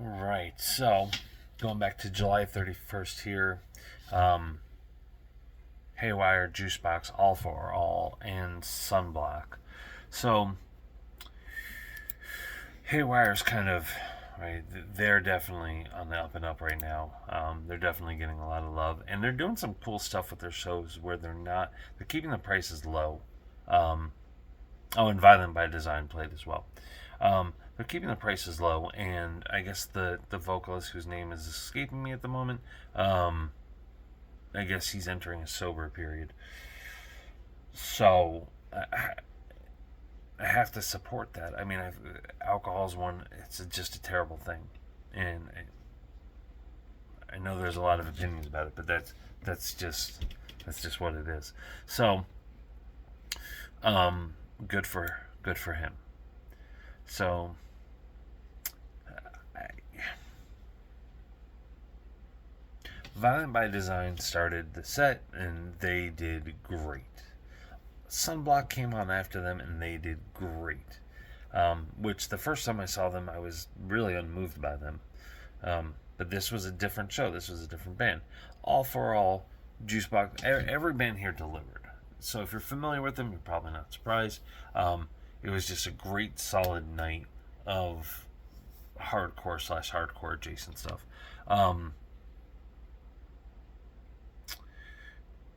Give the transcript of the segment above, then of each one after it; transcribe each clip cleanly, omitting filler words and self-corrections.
Right. So, going back to July 31st here, um, Haywire, Juicebox, All4All, and Sunbloc. So, Haywire's kind of right. They're definitely on the up and up right now. They're definitely getting a lot of love, and they're doing some cool stuff with their shows where they're keeping the prices low. Um, and Violent by Design played as well. They're keeping the prices low, and I guess the vocalist whose name is escaping me at the moment. I guess he's entering a sober period, so I have to support that. I mean, alcohol's one. It's just a terrible thing, and I know there's a lot of opinions about it, but that's just that's just what it is. So, um, good for him. So, I, Violent by Design started the set, and they did great. Sunbloc came on after them, and they did great. Which the first time I saw them, I was really unmoved by them. But this was a different show. This was a different band. All4All, Juicebox, every band here delivered. So if you're familiar with them, you're probably not surprised. It was just a great, solid night of hardcore slash hardcore adjacent stuff.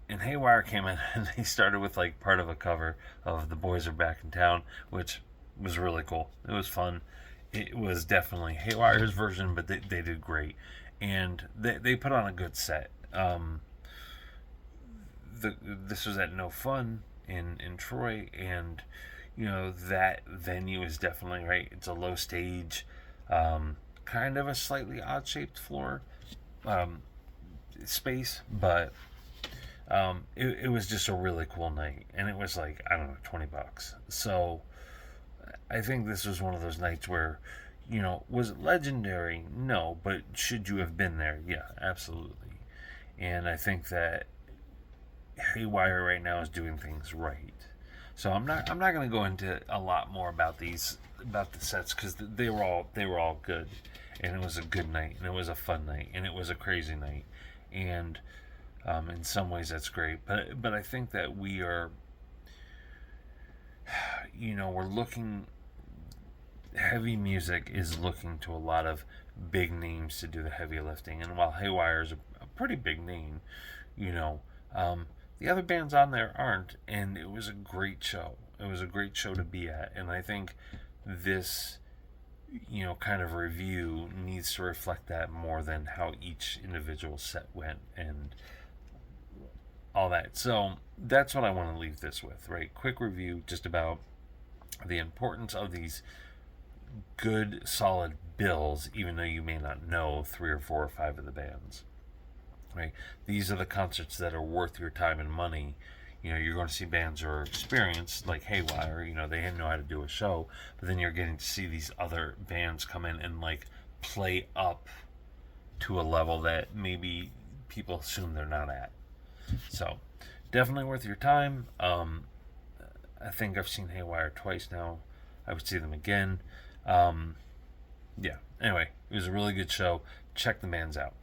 And Haywire came in and they started with like part of a cover of "The Boys Are Back in Town," which was really cool. It was fun. It was definitely Haywire's version, but they did great, and they put on a good set. This was at No Fun in Troy, and that venue is definitely right. It's a low stage, kind of a slightly odd shaped floor um, space, but it was just a really cool night, and it was like I don't know, $20. So I think this was one of those nights where, was it legendary? No, but should you have been there? Yeah, absolutely. And I think that Haywire right now is doing things right. So I'm not going to go into a lot more about the sets because they were all good, and it was a good night, and it was a fun night, and it was a crazy night, and in some ways that's great. But I think that we are, we're looking. Heavy music is looking to a lot of big names to do the heavy lifting, and while Haywire is a pretty big name, you know, um, the other bands on there aren't, and it was a great show. It was a great show to be at, and I think this, kind of review needs to reflect that more than how each individual set went and all that. So that's what I want to leave this with, right? Quick review just about the importance of these good, solid bills, even though you may not know three or four or five of the bands. Right? These are the concerts that are worth your time and money. You're going to see bands who are experienced, like Haywire. They know how to do a show, but then you're getting to see these other bands come in and like play up to a level that maybe people assume they're not at. So, definitely worth your time. I think I've seen Haywire twice now. I would see them again. Yeah. Anyway, it was a really good show. Check the bands out.